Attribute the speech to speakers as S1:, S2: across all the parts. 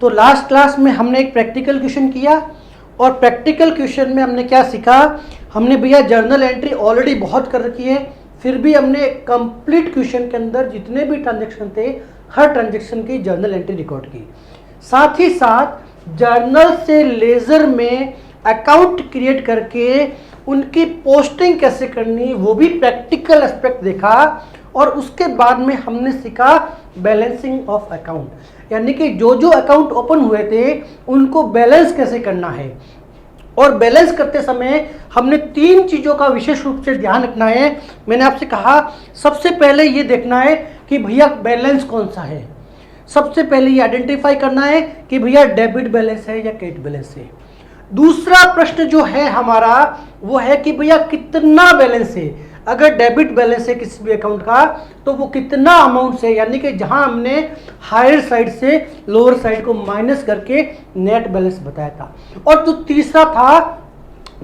S1: तो last class में हमने एक प्रैक्टिकल क्वेश्चन किया और प्रैक्टिकल क्वेश्चन में हमने क्या सीखा, हमने भैया जर्नल एंट्री ऑलरेडी बहुत कर रखी है, फिर भी हमने कंप्लीट क्वेश्चन के अंदर जितने भी ट्रांजैक्शन थे हर ट्रांजैक्शन की जर्नल एंट्री रिकॉर्ड की। साथ ही साथ जर्नल से लेजर में अकाउंट क्रिएट करके उनकी पोस्टिंग कैसे करनी वो भी प्रैक्टिकल एस्पेक्ट देखा। और उसके बाद में हमने सीखा बैलेंसिंग ऑफ अकाउंट, यानी कि जो जो अकाउंट ओपन हुए थे उनको बैलेंस कैसे करना है। और बैलेंस करते समय हमने 3 चीज़ों का विशेष रूप से ध्यान रखना है। मैंने आपसे कहा सबसे पहले ये देखना है कि भैया बैलेंस कौन सा है। सबसे पहले ये आइडेंटिफाई करना है कि भैया डेबिट बैलेंस है या क्रेडिट बैलेंस है। दूसरा प्रश्न जो है हमारा वो है कि भैया कितना बैलेंस है। अगर डेबिट बैलेंस है किसी भी अकाउंट का तो वो कितना अमाउंट से, यानी कि जहां हमने हायर साइड से लोअर साइड को माइनस करके नेट बैलेंस बताया था। और जो तीसरा था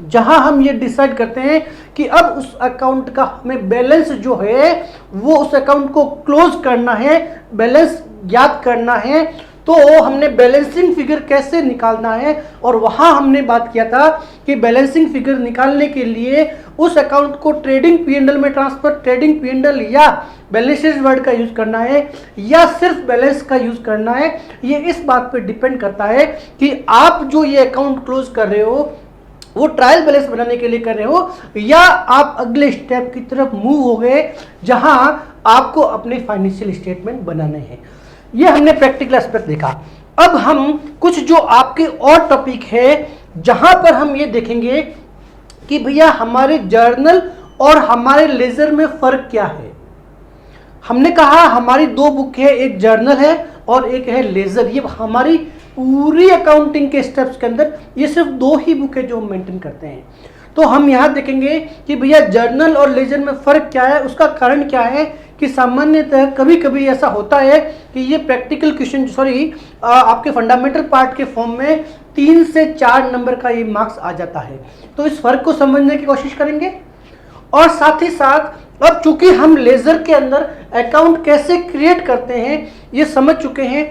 S1: जहां हम ये डिसाइड करते हैं कि अब उस अकाउंट का हमें बैलेंस जो है वो उस अकाउंट को क्लोज करना है, बैलेंस याद करना है, तो हमने बैलेंसिंग फिगर कैसे निकालना है। और वहां हमने बात किया था कि बैलेंसिंग फिगर निकालने के लिए उस अकाउंट को ट्रेडिंग पी&एल में ट्रांसफर, ट्रेडिंग पी&एल या बैलेंसेस वर्ड का यूज करना है या सिर्फ बैलेंस का यूज करना है। ये इस बात पे डिपेंड करता है कि आप जो ये अकाउंट क्लोज कर रहे हो वो ट्रायल बैलेंस बनाने के लिए कर रहे हो या आप अगले स्टेप की तरफ मूव हो गए जहां आपको अपने फाइनेंशियल स्टेटमेंट बनाने हैं। ये हमने प्रैक्टिकल एस्पेक्ट देखा। अब हम कुछ जो आपके और टॉपिक है जहां पर हम ये देखेंगे कि भैया हमारे जर्नल और हमारे लेजर में फर्क क्या है। हमने कहा हमारी 2 बुक है, एक जर्नल है और एक है लेजर। ये हमारी पूरी अकाउंटिंग के स्टेप्स के अंदर ये सिर्फ 2 ही बुक है जो हम मेंटेन करते हैं। तो हम यहाँ देखेंगे कि भैया जर्नल और लेजर में फ़र्क क्या है। उसका कारण क्या है कि सामान्यतः कभी कभी ऐसा होता है कि ये प्रैक्टिकल क्वेश्चन आपके फंडामेंटल पार्ट के फॉर्म में 3 से 4 नंबर का ये मार्क्स आ जाता है। तो इस फर्क को समझने की कोशिश करेंगे। और साथ ही साथ अब चूंकि हम लेजर के अंदर अकाउंट कैसे क्रिएट करते हैं ये समझ चुके हैं,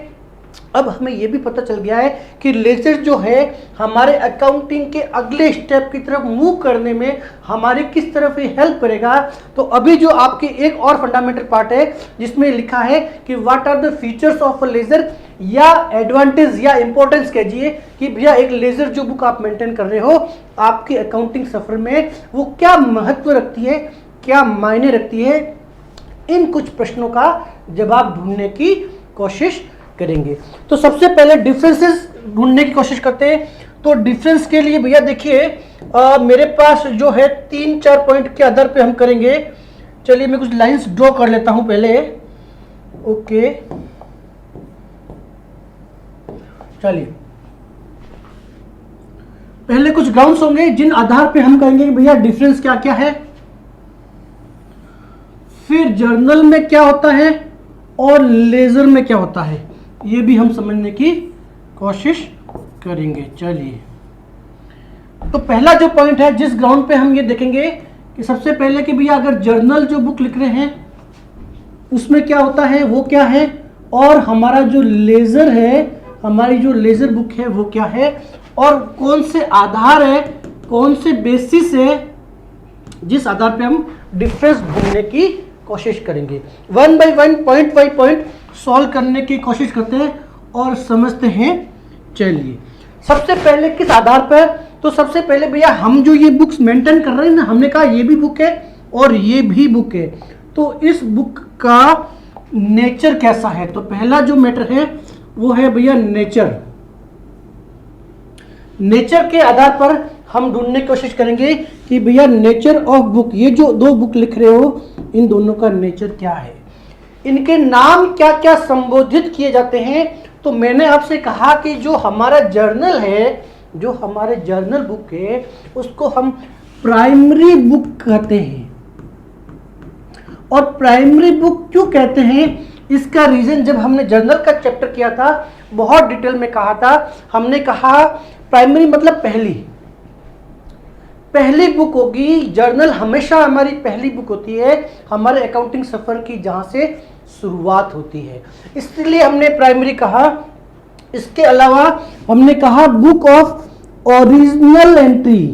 S1: अब हमें यह भी पता चल गया है कि लेजर जो है हमारे अकाउंटिंग के अगले स्टेप की तरफ मूव करने में हमारी किस तरफ ये हेल्प करेगा। तो अभी जो आपके एक और फंडामेंटल पार्ट है जिसमें लिखा है कि what are the features of a ledger या एडवांटेज या इंपॉर्टेंस कहिए कि भैया एक लेजर जो बुक आप मेंटेन कर रहे हो आपकी अकाउंटिंग सफर में वो क्या महत्व रखती है, क्या मायने रखती है। इन कुछ प्रश्नों का जवाब ढूंढने की कोशिश करेंगे। तो सबसे पहले डिफरेंसेस ढूंढने की कोशिश करते हैं। तो डिफरेंस के लिए भैया देखिए मेरे पास जो है 3-4 पॉइंट के आधार पे हम करेंगे। चलिए मैं कुछ लाइंस ड्रॉ कर लेता हूं पहले। ओके चलिए पहले कुछ ग्राउंड्स होंगे जिन आधार पे हम कहेंगे कि भैया डिफरेंस क्या क्या है, फिर जर्नल में क्या होता है और लेजर में क्या होता है ये भी हम समझने की कोशिश करेंगे। चलिए तो पहला जो पॉइंट है जिस ग्राउंड पे हम ये देखेंगे कि सबसे पहले कि भैया अगर जर्नल जो बुक लिख रहे हैं उसमें क्या होता है वो क्या है, और हमारा जो लेजर है हमारी जो लेजर बुक है वो क्या है, और कौन से आधार है, कौन से बेसिस है जिस आधार पे हम डिफरेंस ढूंढने की कोशिश करेंगे। 1 by 1 point by point solve करने की कोशिश करते हैं और समझते हैं। चलिए सबसे पहले किस आधार पर, तो सबसे पहले भैया हम जो ये बुक्स मेंटेन कर रहे हैं ना, हमने कहा ये भी बुक है और ये भी बुक है, तो इस बुक का नेचर कैसा है। तो पहला जो मैटर है वो है भैया नेचर। नेचर के आधार पर हम ढूंढने की कोशिश करेंगे कि भैया नेचर ऑफ बुक, ये जो 2 बुक लिख रहे हो इन दोनों का नेचर क्या है, इनके नाम क्या क्या संबोधित किए जाते हैं। तो मैंने आपसे कहा कि जो हमारा जर्नल है, जो हमारे जर्नल बुक है उसको हम प्राइमरी बुक कहते हैं। और प्राइमरी बुक क्यों कहते हैं इसका रीजन जब हमने जर्नल का चैप्टर किया था बहुत डिटेल में कहा था। हमने कहा प्राइमरी मतलब पहली बुक होगी। जर्नल हमेशा हमारी पहली बुक होती है हमारे अकाउंटिंग सफर की, जहां से शुरुआत होती है, इसलिए हमने प्राइमरी कहा। इसके अलावा हमने कहा book of original entry,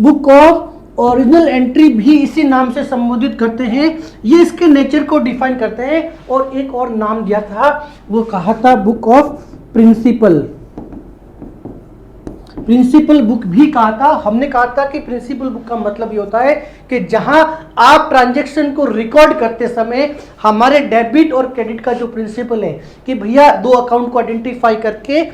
S1: book of original entry भी इसी नाम से संबोधित करते हैं। ये इसके नेचर को डिफाइन करते हैं। और एक और नाम दिया था, वो कहा था book of principal, principal book भी कहा था। हमने कहा था कि प्रिंसिपल बुक का मतलब ये होता है कि जहां आप ट्रांजैक्शन को रिकॉर्ड करते समय हमारे डेबिट और क्रेडिट का जो प्रिंसिपल है कि भैया दो अकाउंट को आइडेंटिफाई करके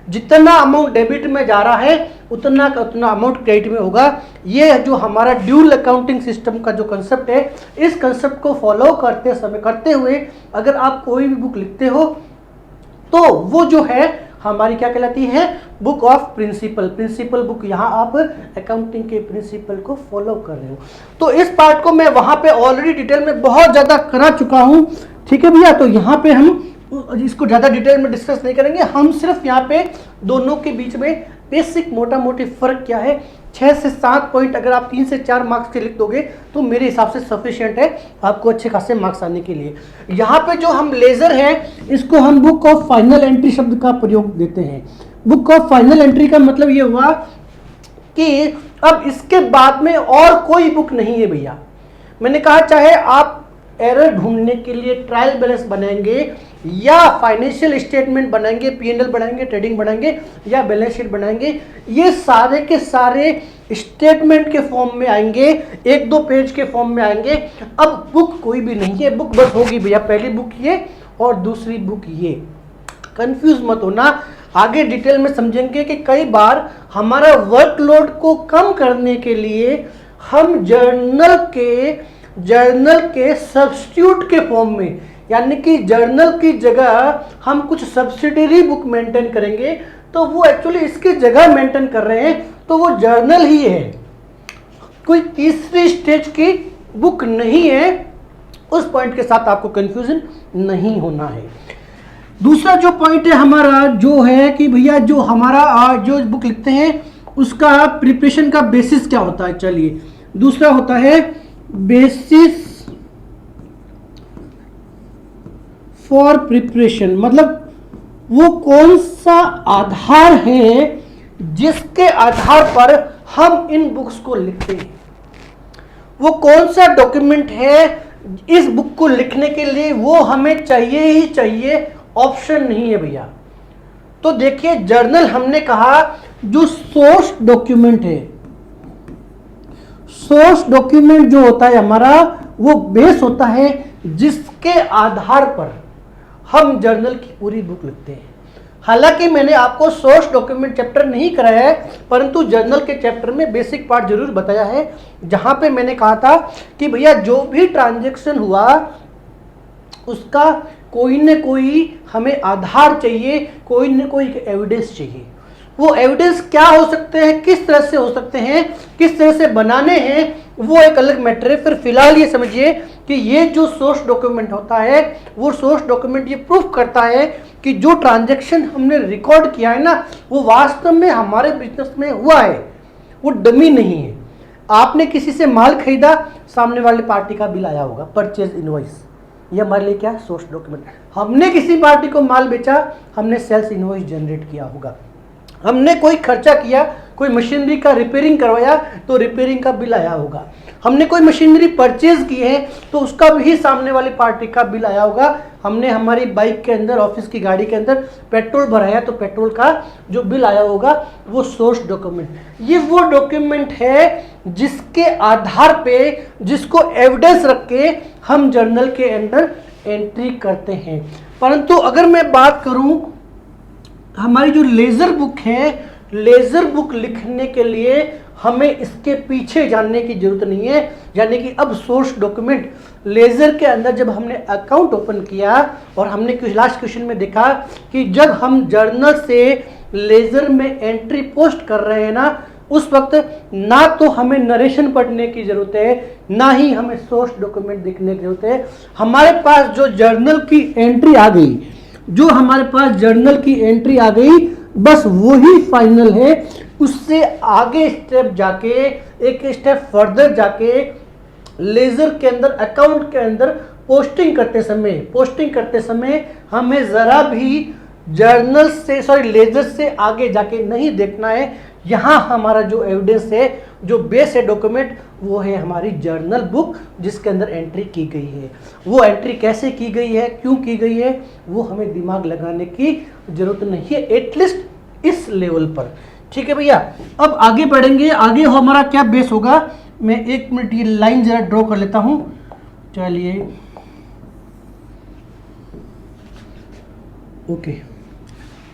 S1: जितना अमाउंट डेबिट में जा रहा है उतना का उतना अमाउंट क्रेडिट में होगा। ये जो हमारा ड्यूल अकाउंटिंग सिस्टम का जो कंसेप्ट है, इस कंसेप्ट को फॉलो करते हुए अगर आप कोई भी बुक लिखते हो तो वो जो है हमारी क्या कहलाती है, book of principal. Principal book, यहाँ आप अकाउंटिंग के प्रिंसिपल को फॉलो कर रहे हो। तो इस पार्ट को मैं वहां पे ऑलरेडी डिटेल में बहुत ज्यादा करा चुका हूं, ठीक है भैया। तो यहाँ पे हम इसको ज्यादा डिटेल में डिस्कस नहीं करेंगे, हम सिर्फ यहाँ पे दोनों के बीच में बेसिक मोटा मोटी फर्क क्या है, 6 से 7 पॉइंट अगर आप 3 से 4 मार्क्स के लिख दोगे तो मेरे हिसाब से सफिशिएंट है आपको अच्छे खासे मार्क्स आने के लिए। यहाँ पे जो हम लेजर है इसको हम बुक ऑफ फाइनल एंट्री शब्द का प्रयोग देते हैं। बुक ऑफ फाइनल एंट्री का मतलब ये हुआ कि अब इसके बाद में और कोई बुक नहीं है भैया। मैंने कहा चाहे आप एरर ढूंढने के लिए ट्रायल बैलेंस बनाएंगे या फाइनेंशियल स्टेटमेंट बनाएंगे, P&L बनाएंगे, ट्रेडिंग बनाएंगे या बैलेंस शीट बनाएंगे, ये सारे के सारे स्टेटमेंट के फॉर्म में आएंगे, 1-2 पेज के फॉर्म में आएंगे। अब बुक कोई भी नहीं है, बुक बस होगी भैया पहली बुक ये और दूसरी बुक ये। कंफ्यूज मत होना, आगे डिटेल में समझेंगे कि कई बार हमारा वर्कलोड को कम करने के लिए हम जर्नल के सब्स्टिट्यूट के फॉर्म में, यानी कि जर्नल की जगह हम कुछ सब्सिडरी बुक मेंटेन करेंगे, तो वो एक्चुअली इसकी जगह मेंटेन कर रहे हैं, तो वो जर्नल ही है, कोई तीसरी स्टेज की बुक नहीं है। उस पॉइंट के साथ आपको कंफ्यूजन नहीं होना है। दूसरा जो पॉइंट है हमारा जो है कि भैया जो हमारा जो बुक लिखते हैं उसका प्रिपरेशन का बेसिस क्या होता है। चलिए, दूसरा होता है बेसिस फॉर प्रिपरेशन, मतलब वो कौन सा आधार है जिसके आधार पर हम इन बुक्स को लिखते हैं। वो कौन सा डॉक्यूमेंट है इस बुक को लिखने के लिए, वो हमें चाहिए ही चाहिए, ऑप्शन नहीं है भैया। तो देखिए, जर्नल हमने कहा जो सोर्स डॉक्यूमेंट है, सोर्स डॉक्यूमेंट जो होता है हमारा वो बेस होता है जिसके आधार पर हम जर्नल की पूरी बुक लिखते हैं। हालांकि मैंने आपको सोर्स डॉक्यूमेंट चैप्टर नहीं कराया है, परंतु जर्नल के चैप्टर में बेसिक पार्ट जरूर बताया है, जहां पे मैंने कहा था कि भैया जो भी ट्रांजैक्शन हुआ उसका कोई न कोई हमें आधार चाहिए, कोई न कोई एविडेंस चाहिए। वो एविडेंस क्या हो सकते हैं, किस तरह से हो सकते हैं, किस तरह से बनाने हैं, वो एक अलग मैटर है। फिर फिलहाल ये समझिए कि ये जो सोर्स डॉक्यूमेंट होता है, वो सोर्स डॉक्यूमेंट ये प्रूफ करता है कि जो ट्रांजैक्शन हमने रिकॉर्ड किया है ना, वो वास्तव में हमारे बिजनेस में हुआ है, वो डमी नहीं है। आपने किसी से माल खरीदा, सामने वाले पार्टी का बिल आया होगा, परचेज इनवॉइस, ये हमारे लिए क्या है, सोर्स डॉक्यूमेंट। हमने किसी पार्टी को माल बेचा, हमने सेल्स इनवॉइस जनरेट किया होगा। हमने कोई खर्चा किया, कोई मशीनरी का रिपेयरिंग करवाया तो रिपेयरिंग का बिल आया होगा। हमने कोई मशीनरी परचेज की है तो उसका भी सामने वाली पार्टी का बिल आया होगा। हमने हमारी बाइक के अंदर, ऑफिस की गाड़ी के अंदर पेट्रोल भराया तो पेट्रोल का जो बिल आया होगा, वो सोर्स डॉक्यूमेंट। ये वो डॉक्यूमेंट है जिसके आधार पे, जिसको एविडेंस रख के हम जर्नल के अंदर एंट्री करते हैं। परंतु अगर मैं बात करूं हमारी जो लेजर बुक है, लेजर बुक लिखने के लिए हमें इसके पीछे जानने की जरूरत नहीं है। यानी कि अब सोर्स डॉक्यूमेंट लेजर के अंदर जब हमने अकाउंट ओपन किया और हमने लास्ट क्वेश्चन में देखा कि जब हम जर्नल से लेजर में एंट्री पोस्ट कर रहे हैं ना, उस वक्त ना तो हमें नरेशन पढ़ने की जरूरत है, ना ही हमें सोर्स डॉक्यूमेंट देखने की जरूरत है। हमारे पास जो जर्नल की एंट्री आ गई, जो हमारे पास जर्नल की एंट्री आ गई, बस वही फाइनल है। उससे आगे स्टेप जाके, एक स्टेप फर्दर जाके लेजर के अंदर, अकाउंट के अंदर पोस्टिंग करते समय हमें जरा भी जर्नल से लेजर से आगे जाके नहीं देखना है। यहाँ हमारा जो एविडेंस है, जो बेस है डॉक्यूमेंट, वो है हमारी जर्नल बुक जिसके अंदर एंट्री की गई है। वो एंट्री कैसे की गई है, क्यों की गई है, वो हमें दिमाग लगाने की जरूरत नहीं है, एटलीस्ट इस लेवल पर। ठीक है भैया, अब आगे बढ़ेंगे। आगे हमारा क्या बेस होगा, मैं 1 मिनट ये लाइन जरा ड्रॉ कर लेता हूं। चलिए ओके,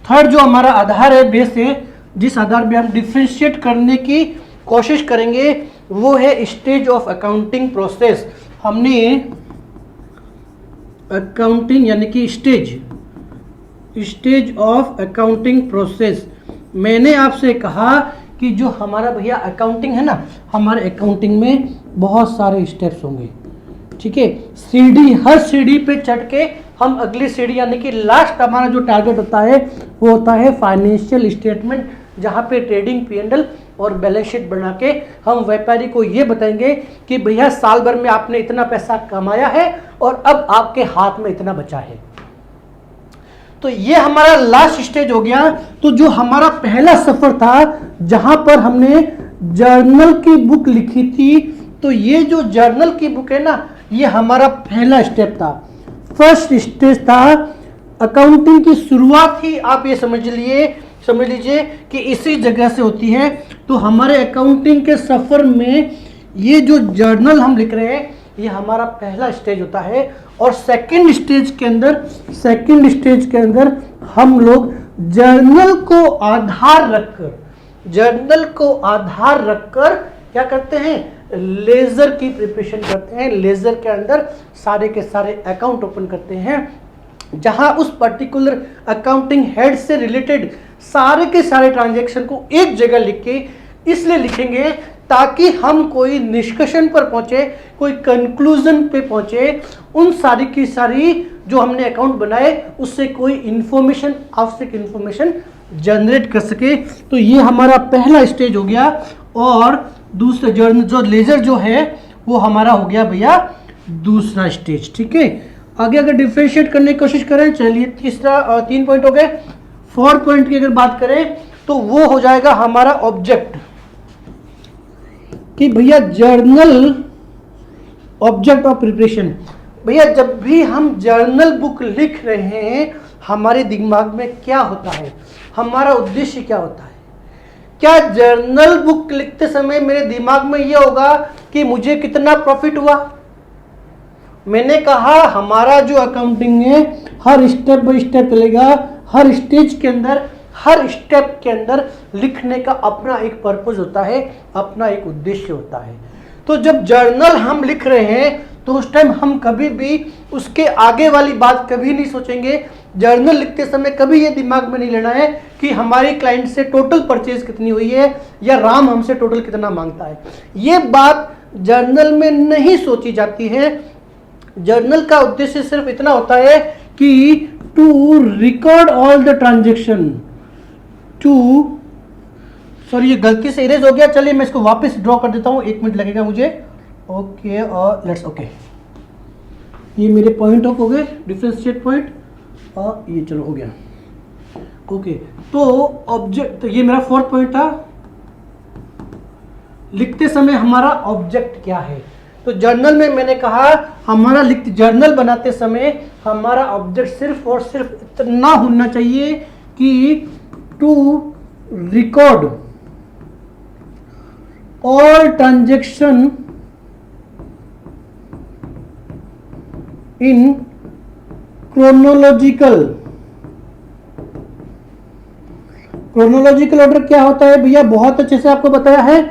S1: थर्ड जो हमारा आधार है, बेस है, जिस आधार पे हम डिफ्रेंशिएट करने की कोशिश करेंगे, वो है स्टेज ऑफ अकाउंटिंग प्रोसेस। हमने अकाउंटिंग यानी कि स्टेज ऑफ अकाउंटिंग प्रोसेस, मैंने आपसे कहा कि जो हमारा भैया अकाउंटिंग है ना, हमारे अकाउंटिंग में बहुत सारे स्टेप्स होंगे। ठीक है, सीढ़ी, हर सीढ़ी पे चढ़ के हम अगली सीढ़ी यानी कि लास्ट हमारा जो टारगेट होता है वो होता है फाइनेंशियल स्टेटमेंट, जहाँ पे ट्रेडिंग P&L और बैलेंस शीट बना के हम व्यापारी को ये बताएंगे कि भैया साल भर में आपने इतना पैसा कमाया है और अब आपके हाथ में इतना बचा है। तो ये हमारा लास्ट स्टेज हो गया। तो जो हमारा पहला सफर था जहां पर हमने जर्नल की बुक लिखी थी, तो ये जो जर्नल की बुक है ना, ये हमारा पहला स्टेप था, फर्स्ट स्टेज था। अकाउंटिंग की शुरुआत ही आप ये समझ लीजिए कि इसी जगह से होती है। तो हमारे अकाउंटिंग के सफर में ये जो जर्नल हम लिख रहे हैं, ये हमारा पहला स्टेज होता है। और सेकंड स्टेज के अंदर हम लोग जर्नल को आधार रखकर क्या करते हैं, लेजर की प्रिपरेशन करते हैं। लेजर के अंदर सारे के सारे अकाउंट ओपन करते हैं, जहां उस पर्टिकुलर अकाउंटिंग हेड से रिलेटेड सारे के सारे ट्रांजैक्शन को एक जगह लिख के इसलिए लिखेंगे ताकि हम कोई निष्कर्षण पर पहुंचे, कोई कंक्लूजन पे पहुंचे, उन सारी की सारी जो हमने अकाउंट बनाए उससे कोई इंफॉर्मेशन, आवश्यक इंफॉर्मेशन जनरेट कर सके। तो ये हमारा पहला स्टेज हो गया। और दूसरा जर्नल जो लेजर जो है वो हमारा हो गया भैया दूसरा स्टेज। ठीक है, आगे अगर डिफरेंशिएट करने की कोशिश करें, चलिए तीसरा 3 पॉइंट हो गए। 4 पॉइंट की अगर बात करें तो वो हो जाएगा हमारा ऑब्जेक्ट, कि भैया जर्नल ऑब्जेक्ट ऑफ प्रिपरेशन। भैया जब भी हम जर्नल बुक लिख रहे हैं, हमारे दिमाग में क्या होता है, हमारा उद्देश्य क्या होता है? क्या जर्नल बुक लिखते समय मेरे दिमाग में यह होगा कि मुझे कितना प्रॉफिट हुआ? मैंने कहा हमारा जो अकाउंटिंग है हर स्टेप बाय स्टेप चलेगा, हर स्टेज के अंदर, हर स्टेप के अंदर लिखने का अपना एक पर्पस होता है, अपना एक उद्देश्य होता है। तो जब जर्नल हम लिख रहे हैं तो उस टाइम हम कभी भी उसके आगे वाली बात कभी नहीं सोचेंगे। जर्नल लिखते समय कभी ये दिमाग में नहीं लेना है कि हमारी क्लाइंट से टोटल परचेज कितनी हुई है या राम हमसे टोटल कितना मांगता है। ये बात जर्नल में नहीं सोची जाती है। जर्नल का उद्देश्य सिर्फ इतना होता है कि to record all the transaction, sorry ये गलती से इरेज हो गया, चलिए मैं इसको वापस ड्रॉ कर देता हूँ, 1 मिनट लगेगा मुझे। ओके, और लेट्स ओके, ये मेरे पॉइंट ऑफ हो गए, डिफरेंशिएट पॉइंट, और ये चलो हो गया। ओके, तो ऑब्जेक्ट, तो ये मेरा 4th पॉइंट था, लिखते समय हमारा ऑब्जेक्ट क्या है। तो जर्नल में मैंने कहा हमारा जर्नल बनाते समय हमारा ऑब्जेक्ट सिर्फ और सिर्फ इतना होना चाहिए कि to record all transaction in chronological order. क्या होता है भैया, बहुत अच्छे से आपको बताया है।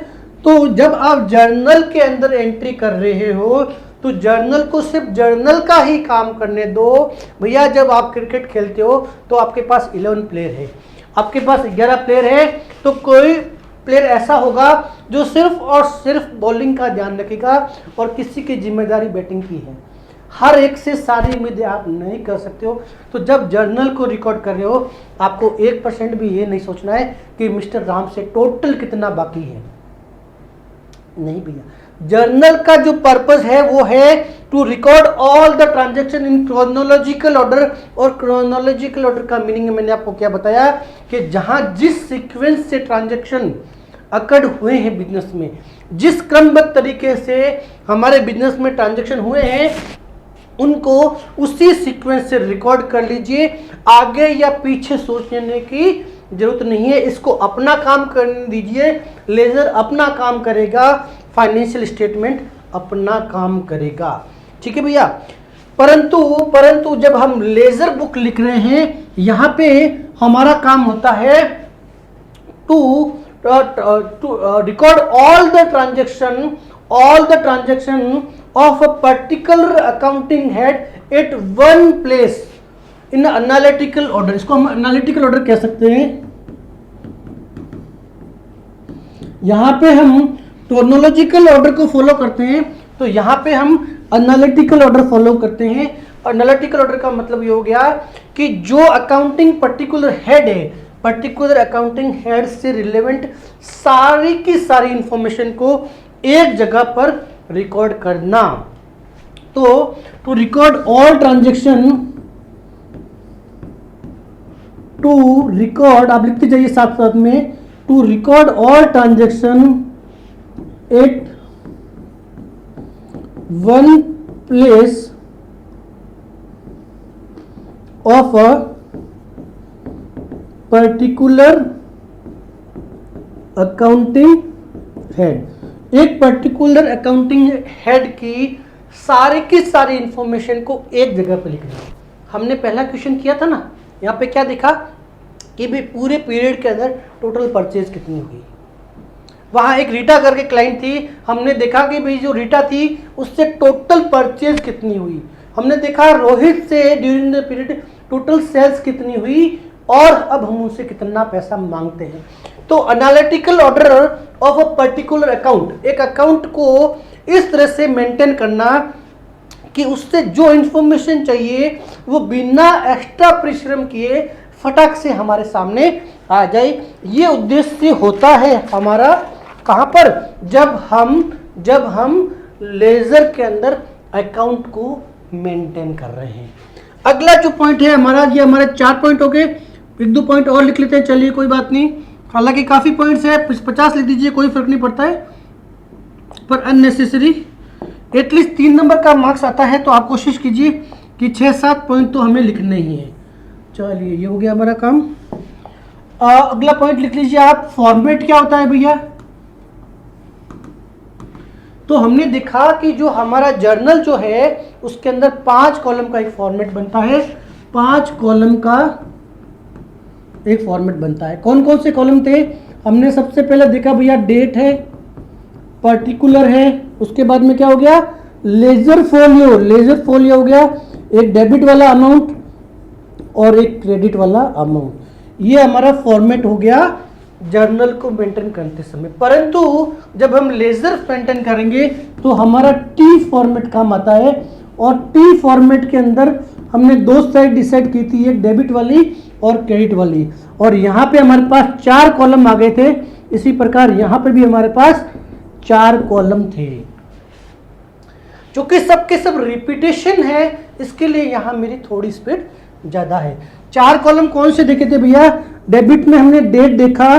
S1: तो जब आप जर्नल के अंदर एंट्री कर रहे हो तो जर्नल को सिर्फ जर्नल का ही काम करने दो। भैया जब आप क्रिकेट खेलते हो तो आपके पास 11 प्लेयर है, आपके पास 11 प्लेयर है, तो कोई प्लेयर ऐसा होगा जो सिर्फ और सिर्फ बॉलिंग का ध्यान रखेगा और किसी की जिम्मेदारी बैटिंग की है। हर एक से सारी उम्मीदें आप नहीं कर सकते हो। तो जब जर्नल को रिकॉर्ड कर रहे हो आपको 1% भी ये नहीं सोचना है कि मिस्टर राम से टोटल कितना बाकी है। नहीं भैया, जर्नल का जो पर्पस है वो है to record all the transaction in chronological order. और क्रोनोलॉजिकल ऑर्डर का मीनिंग मैंने आपको क्या बताया कि जहां जिस सीक्वेंस से ट्रांजेक्शन अकर्ड हुए हैं बिजनेस में, जिस क्रमबद्ध तरीके से हमारे बिजनेस में ट्रांजेक्शन हुए हैं, उनको उसी सीक्वेंस से रिकॉर्ड कर लीजिए। आगे या पीछे सोचने की जरूरत नहीं है, इसको अपना काम करने दीजिए। लेजर अपना काम करेगा, फाइनेंशियल स्टेटमेंट अपना काम करेगा। ठीक है भैया। परंतु जब हम लेजर बुक लिख रहे हैं, यहां पे हमारा काम होता है to record all the transaction of a particular accounting head at one place in analytical order। इसको हम analytical order कह सकते हैं। यहां पे हम chronological order को फॉलो करते हैं, तो यहां पे हम analytical order फॉलो करते हैं। analytical order का मतलब ये हो गया कि जो अकाउंटिंग पर्टिकुलर हेड है, पर्टिकुलर अकाउंटिंग हेड से रिलेवेंट सारी की सारी इंफॉर्मेशन को एक जगह पर रिकॉर्ड करना। तो to record all transaction, to record, आप लिखते जाइए साथ साथ में, to record all transaction at one place of a particular accounting head. एक पर्टिकुलर अकाउंटिंग हेड की सारी इंफॉर्मेशन को एक जगह पर लिखना। हमने पहला क्वेश्चन किया था ना, यहाँ पे क्या दिखा कि भाई पूरे पीरियड के अंदर टोटल परचेज कितनी हुई। वहाँ एक रीटा करके क्लाइंट थी, हमने देखा कि भाई जो रीटा थी उससे टोटल परचेज कितनी हुई। हमने देखा रोहित से during the period total sales कितनी हुई, और अब हम उनसे कितना पैसा मांगते हैं। तो analytical order of a particular account, एक अकाउंट को इस तरह से मेंटेन करना कि उससे जो इंफॉर्मेशन चाहिए वो बिना एक्स्ट्रा परिश्रम किए फटाक से हमारे सामने आ जाए। ये उद्देश्य होता है हमारा कहाँ पर, जब हम लेजर के अंदर अकाउंट को मेंटेन कर रहे हैं। अगला जो पॉइंट है हमारा, ये हमारे 4 पॉइंट हो गए, 1-2 पॉइंट और लिख लेते हैं, चलिए कोई बात नहीं। हालांकि काफ़ी पॉइंट्स है, 50 लिख दीजिए, कोई फर्क नहीं पड़ता है, पर अननेसेसरी। एटलीस्ट 3 नंबर का मार्क्स आता है, तो आप कोशिश कीजिए कि 6-7 पॉइंट तो हमें लिखने ही है। चलिए ये हो गया हमारा काम। अगला पॉइंट लिख लीजिए आप, फॉर्मेट क्या होता है भैया। तो हमने देखा कि जो हमारा जर्नल जो है उसके अंदर 5 कॉलम का एक फॉर्मेट बनता है। 5 कॉलम का एक फॉर्मेट बनता है। कौन कौन से कॉलम थे? हमने सबसे पहले देखा भैया डेट है, पर्टिकुलर है, उसके बाद में क्या हो गया लेजर फोलियो। लेजर फोलियो हो गया एक डेबिट वाला अमाउंट और एक क्रेडिट वाला अमाउंट। ये हमारा फॉर्मेट हो गया जर्नल को मेंटेन करते समय। परंतु जब हम लेजर मेंटेन करेंगे तो हमारा टी फॉर्मेट काम आता है, और टी फॉर्मेट के अंदर हमने 2 साइड डिसाइड की थी, एक डेबिट वाली और क्रेडिट वाली, और यहाँ पे हमारे पास 4 कॉलम आ गए थे। इसी प्रकार यहाँ पे भी हमारे पास 4 कॉलम थे, जो कि सबके सब रिपीटेशन है, इसके लिए यहाँ मेरी थोड़ी स्पीड ज़्यादा है। 4 कॉलम कौन से देखे थे भैया? डेबिट में हमने डेट देखा,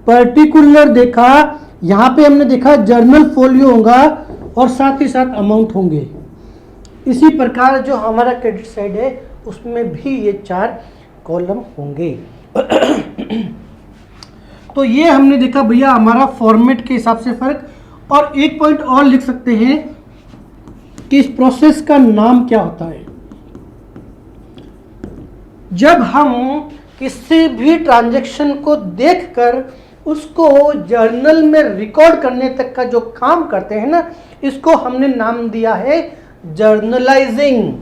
S1: पर्टिकुलर देखा, यहाँ पे हमने देखा जर्नल फोलियो होगा, और साथ ही साथ अमाउंट होंगे। इसी प्रकार जो हमारा क्रेडिट साइड है उसमें भी ये 4 कॉलम होंगे। तो ये हमने देखा भैया हमारा फॉर्मेट के हिसाब से फर्क। और एक पॉइंट और लिख सकते हैं कि इस प्रोसेस का नाम क्या होता है। जब हम किसी भी ट्रांजैक्शन को देखकर उसको जर्नल में रिकॉर्ड करने तक का जो काम करते हैं ना, इसको हमने नाम दिया है जर्नलाइजिंग।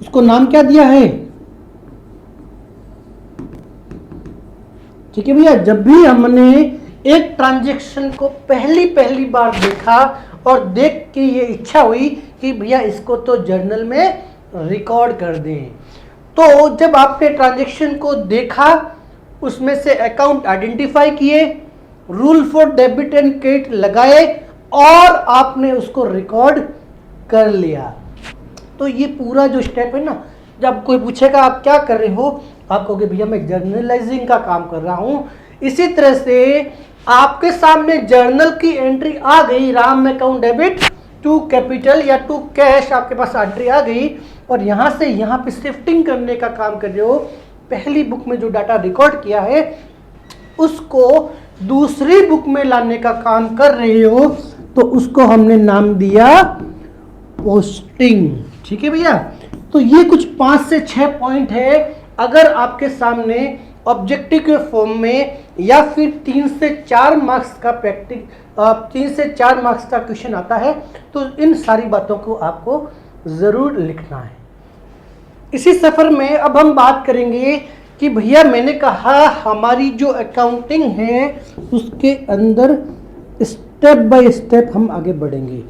S1: इसको नाम क्या दिया है? ठीक है भैया। जब भी हमने एक ट्रांजैक्शन को पहली बार देखा और देख के ये इच्छा हुई कि भैया इसको तो जर्नल में रिकॉर्ड कर दें, तो जब आपने ट्रांजैक्शन को देखा, उसमें से अकाउंट आइडेंटिफाई किए, rule for debit and credit लगाए, और आपने उसको रिकॉर्ड कर लिया। तो ये पूरा जो स्टेप है ना, जब कोई पूछेगा आप क्या कर रहे हो, आप कहोगे भैया मैं जर्नलाइजिंग का काम कर रहा हूँ। इसी तरह से आपके सामने जर्नल की एंट्री आ गई, Ram account debit to capital या टू कैश, आपके पास एंट्री आ गई और यहाँ से यहाँ पे शिफ्टिंग करने का काम कर रहे हो। पहली बुक में जो डाटा रिकॉर्ड किया है उसको दूसरी बुक में लाने का काम कर रहे हो, तो उसको हमने नाम दिया पोस्टिंग। ठीक है भैया। तो ये कुछ 5 से 6 पॉइंट है। अगर आपके सामने ऑब्जेक्टिव के फॉर्म में या फिर 3 से 4 मार्क्स का 3 से 4 मार्क्स का क्वेश्चन आता है तो इन सारी बातों को आपको ज़रूर लिखना है। इसी सफ़र में अब हम बात करेंगे कि भैया मैंने कहा हमारी जो अकाउंटिंग है उसके अंदर स्टेप बाय स्टेप हम आगे बढ़ेंगे।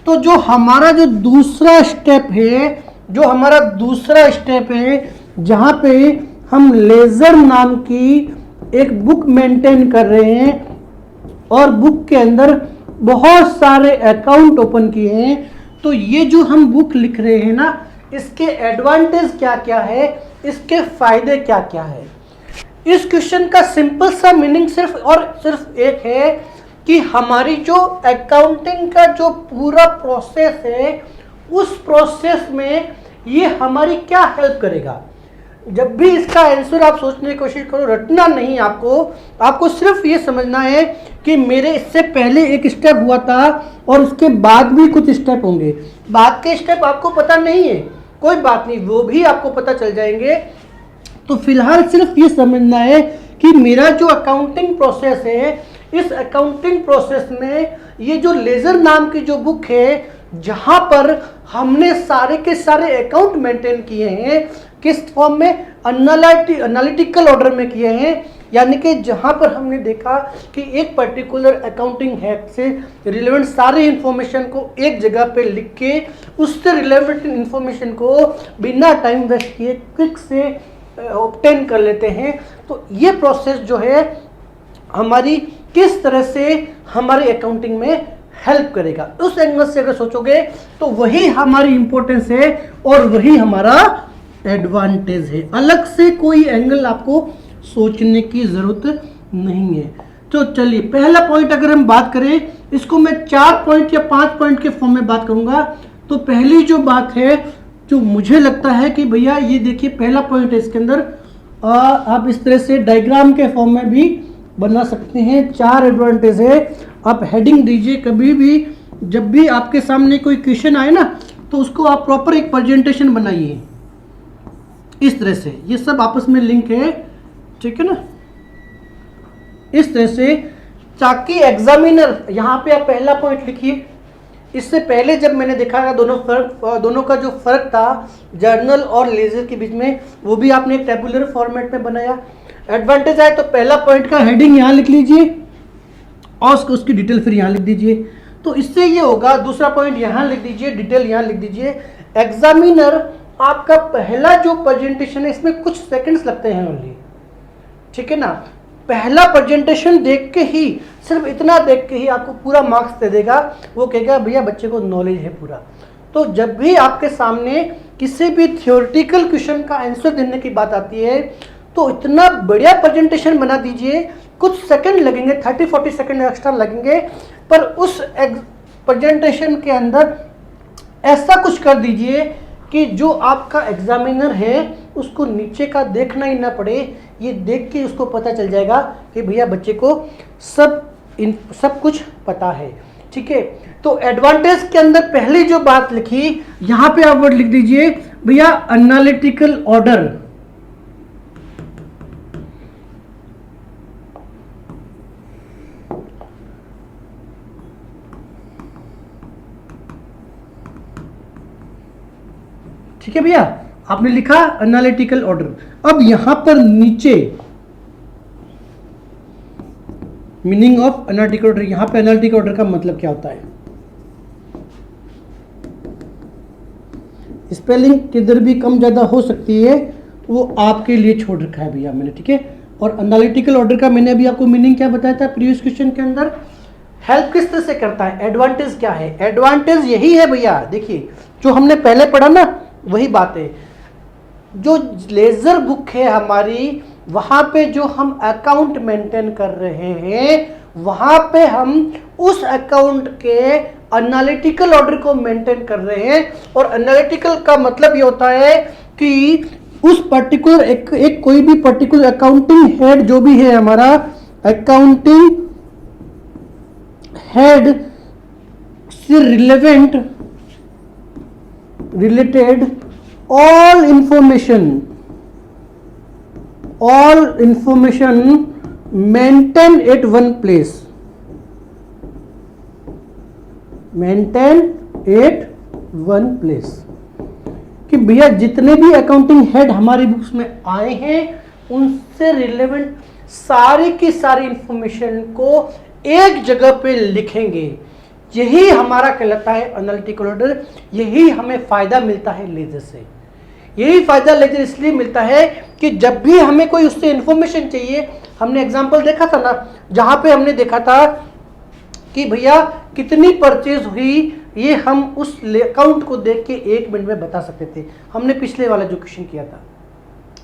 S1: तो जो हमारा दूसरा स्टेप है जहाँ पे हम लेजर नाम की एक बुक मेंटेन कर रहे हैं और बुक के अंदर बहुत सारे अकाउंट ओपन किए हैं। तो ये जो हम बुक लिख रहे हैं ना, इसके एडवांटेज क्या क्या है, इसके फायदे क्या क्या है। इस क्वेश्चन का सिंपल सा मीनिंग सिर्फ और सिर्फ एक है कि हमारी जो अकाउंटिंग का जो पूरा प्रोसेस है उस प्रोसेस में ये हमारी क्या हेल्प करेगा। जब भी इसका आंसर आप सोचने की कोशिश करो, रटना नहीं, आपको सिर्फ ये समझना है कि मेरे इससे पहले एक स्टेप हुआ था और उसके बाद भी कुछ स्टेप होंगे। बाद के स्टेप आपको पता नहीं है, कोई बात नहीं, वो भी आपको पता चल जाएंगे। तो फिलहाल सिर्फ ये समझना है कि मेरा जो अकाउंटिंग प्रोसेस है, इस अकाउंटिंग प्रोसेस में ये जो लेजर नाम की जो बुक है जहाँ पर हमने सारे के सारे अकाउंट मेंटेन किए हैं, किस फॉर्म में, एनालिटिकल ऑर्डर में किए हैं। यानी कि जहाँ पर हमने देखा कि एक पर्टिकुलर अकाउंटिंग हैक से रिलेवेंट सारे इंफॉर्मेशन को एक जगह पे लिख के उससे रिलेवेंट इंफॉर्मेशन को बिना टाइम वेस्ट किए क्विक से ऑब्टेन कर लेते हैं। तो ये प्रोसेस जो है हमारी किस तरह से हमारी अकाउंटिंग में हेल्प करेगा, उस एंगल से अगर सोचोगे तो वही हमारी इंपॉर्टेंस है और वही हमारा एडवांटेज है। अलग से कोई एंगल आपको सोचने की जरूरत नहीं है। तो चलिए पहला पॉइंट अगर हम बात करें, इसको मैं 4 पॉइंट या 5 पॉइंट के फॉर्म में बात करूंगा। तो पहली जो बात है जो मुझे लगता है कि भैया ये देखिए पहला पॉइंट है, इसके अंदर आप इस तरह से डायग्राम के फॉर्म में भी बना सकते हैं। 4 एडवांटेज है। आप हेडिंग दीजिए, कभी भी जब भी आपके सामने कोई क्वेश्चन आए ना तो उसको आप प्रॉपर एक प्रेजेंटेशन बनाइए इस तरह से। ये सब आपस में लिंक है, ठीक है ना, इस तरह से, ताकि एग्जामिनर, यहाँ पे आप पहला पॉइंट लिखिए। इससे पहले जब मैंने देखा था दोनों का जो फर्क था जर्नल और लेजर के बीच में, वो भी आपने एक टेबुलर फॉर्मेट में बनाया। एडवांटेज आए तो पहला पॉइंट का हेडिंग यहाँ लिख लीजिए और उसकी डिटेल फिर यहाँ लिख दीजिए। तो इससे ये होगा, दूसरा पॉइंट यहाँ लिख दीजिए, डिटेल यहाँ लिख दीजिए। एग्जामिनर आपका पहला जो प्रेजेंटेशन है इसमें कुछ सेकंड्स लगते हैं ओनली, ठीक है ना। पहला प्रेजेंटेशन देख के ही, सिर्फ इतना देख के ही आपको पूरा मार्क्स दे देगा। वो कहेगा भैया बच्चे को नॉलेज है पूरा। तो जब भी आपके सामने किसी भी थियोरेटिकल क्वेश्चन का आंसर देने की बात आती है तो इतना बढ़िया प्रेजेंटेशन बना दीजिए, कुछ सेकंड लगेंगे, 30-40 सेकंड एक्स्ट्रा लगेंगे, पर उस प्रेजेंटेशन के अंदर ऐसा कुछ कर दीजिए कि जो आपका एग्जामिनर है उसको नीचे का देखना ही ना पड़े। ये देख के उसको पता चल जाएगा कि भैया बच्चे को सब कुछ पता है, ठीक है। तो एडवांटेज के अंदर पहली जो बात लिखी, यहाँ पे आप वर्ड लिख दीजिए भैया एनालिटिकल ऑर्डर। ठीक है भैया, आपने लिखा एनालिटिकल ऑर्डर। अब यहां पर नीचे मीनिंग ऑफ एनालिटिकल ऑर्डर, यहां पे एनालिटिकल ऑर्डर का मतलब क्या होता है, स्पेलिंग किधर भी कम ज्यादा हो सकती है, वो आपके लिए छोड़ रखा है भैया मैंने, ठीक है। और एनालिटिकल ऑर्डर का मैंने अभी आपको मीनिंग क्या बताया था प्रीवियस क्वेश्चन के अंदर, हेल्प किस तरह से करता है, एडवांटेज क्या है? एडवांटेज यही है भैया, देखिए जो हमने पहले पढ़ा ना वही बात है। जो लेजर बुक है हमारी, वहां पे जो हम अकाउंट मेंटेन कर रहे हैं, वहां पे हम उस अकाउंट के एनालिटिकल ऑर्डर को मेंटेन कर रहे हैं। और एनालिटिकल का मतलब ये होता है कि उस पर्टिकुलर एक कोई भी पर्टिकुलर अकाउंटिंग हेड जो भी है हमारा, अकाउंटिंग हेड से related all information maintain at one place, कि भैया जितने भी अकाउंटिंग हेड हमारी बुक्स में आए हैं उनसे रिलेवेंट सारी की सारी इंफॉर्मेशन को एक जगह पे लिखेंगे। यही हमारा कहलाता है एनालिटिकल ऑर्डर। यही हमें फायदा मिलता है लेजर से। यही फायदा लेजर इसलिए मिलता है कि जब भी हमें कोई उससे इंफॉर्मेशन चाहिए, हमने एग्जांपल देखा था ना, जहां पे हमने देखा था कि भैया कितनी परचेज हुई, ये हम उस अकाउंट को देख के 1 मिनट में बता सकते थे। हमने पिछले वाला जो क्वेश्चन किया था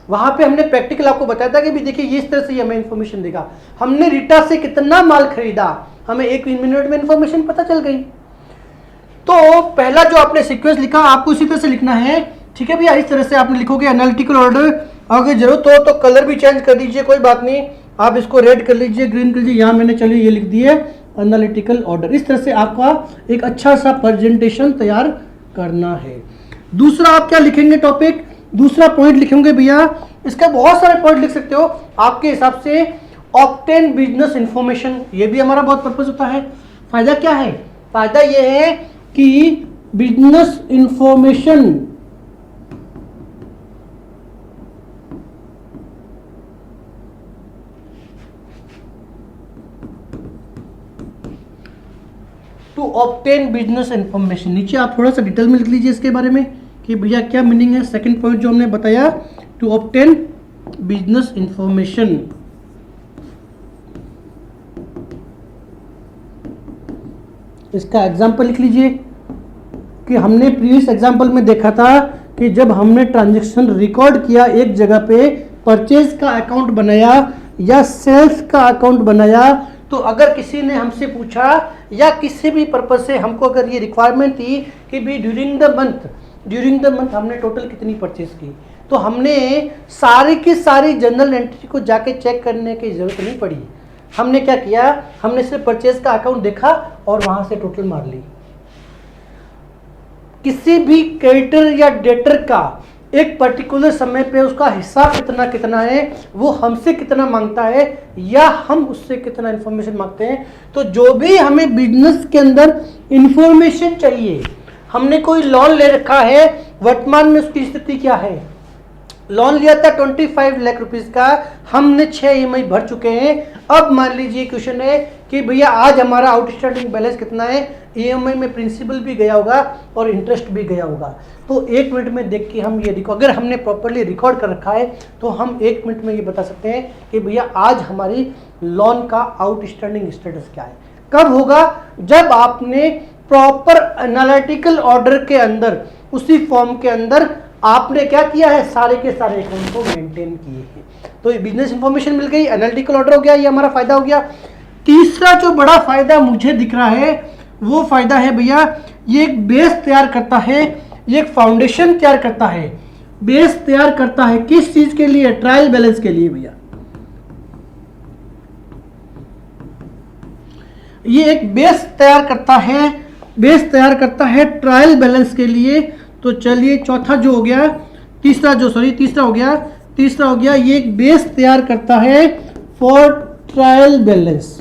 S1: वहां पे हमने प्रैक्टिकल आपको बताया था कि भी देखिए इस तरह से हमें इंफॉर्मेशन देगा। हमने रीटा से कितना माल खरीदा, हमें 1 मिनट में इंफॉर्मेशन पता चल गई। तो पहला जो आपने सीक्वेंस लिखा आपको इसी तरह से लिखना है, ठीक है भैया। इस तरह से आपने लिखोगे एनालिटिकल ऑर्डर। अगर जरूरत हो तो कलर भी चेंज कर दीजिए, कोई बात नहीं, आप इसको रेड कर लीजिए, ग्रीन कर लीजिए। यहाँ मैंने चलिए ये लिख दिए एनालिटिकल ऑर्डर। इस तरह से आपका एक अच्छा सा प्रेजेंटेशन तैयार करना है। दूसरा आप क्या लिखेंगे टॉपिक, दूसरा पॉइंट लिखेंगे भैया, इसका बहुत सारे पॉइंट लिख सकते हो आपके हिसाब से। ऑब्टेन बिजनेस इंफॉर्मेशन, ये भी हमारा बहुत पर्पस होता है। फायदा क्या है? फायदा ये है कि business information to obtain business information. नीचे आप थोड़ा सा डिटेल में लिख लीजिए इसके बारे में कि भैया क्या मीनिंग है। सेकंड पॉइंट जो हमने बताया, टू ऑब्टेन बिजनेस इंफॉर्मेशन। इसका एग्जाम्पल लिख लीजिए कि हमने प्रीवियस एग्जाम्पल में देखा था कि जब हमने ट्रांजैक्शन रिकॉर्ड किया एक जगह पे, परचेज का अकाउंट बनाया या सेल्स का अकाउंट बनाया, तो अगर किसी ने हमसे पूछा या किसी भी पर्पज से हमको अगर ये रिक्वायरमेंट थी कि भी ड्यूरिंग द मंथ हमने टोटल कितनी परचेज की, तो हमने सारी की सारी जनरल एंट्री को जाके चेक करने की जरूरत नहीं पड़ी। हमने क्या किया, हमने सिर्फ परचेज का अकाउंट देखा और वहां से टोटल मार ली। किसी भी क्रेडिटर या डेटर का एक पर्टिकुलर समय पे उसका हिसाब कितना है, वो हमसे कितना मांगता है या हम उससे कितना इंफॉर्मेशन मांगते हैं। तो जो भी हमें बिजनेस के अंदर इंफॉर्मेशन चाहिए, हमने कोई लोन ले रखा है, वर्तमान में उसकी स्थिति क्या है, लोन लिया था 25 लाख रुपीस का, हमने 6 EMI भर चुके हैं। अब मान लीजिए क्वेश्चन है कि भैया आज हमारा आउटस्टैंडिंग बैलेंस कितना है, EMI में प्रिंसिपल भी गया होगा और इंटरेस्ट भी गया होगा। तो 1 मिनट में देख के हम ये अगर हमने प्रॉपरली रिकॉर्ड कर रखा है तो हम 1 मिनट में ये बता सकते हैं कि भैया आज हमारी लोन का आउटस्टैंडिंग स्टेटस क्या है। कब होगा? जब आपने प्रॉपर एनालिटिकल ऑर्डर के अंदर, उसी फॉर्म के अंदर आपने क्या किया है, सारे के सारे अकाउंट को मेंटेन किए हैं। तो ये बिजनेस इंफॉर्मेशन मिल गई, एनालिटिकल ऑर्डर हो गया, ये हमारा फायदा हो गया। तीसरा जो बड़ा फायदा मुझे दिख रहा है वो फायदा है भैया, ये एक बेस तैयार करता है, ये एक फाउंडेशन तैयार करता है। बेस तैयार करता है किस चीज के लिए? ट्रायल बैलेंस के लिए भैया। ये एक बेस तैयार करता है, बेस तैयार करता है ट्रायल बैलेंस के लिए। तो चलिए चौथा जो हो गया, तीसरा हो गया, ये एक बेस तैयार करता है फॉर ट्रायल बैलेंस।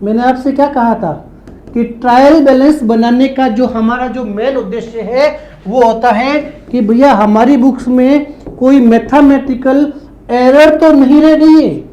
S1: मैंने आपसे क्या कहा था कि ट्रायल बैलेंस बनाने का जो हमारा जो मेन उद्देश्य है वो होता है कि भैया हमारी बुक्स में कोई मैथमेटिकल एरर तो नहीं रह गई है।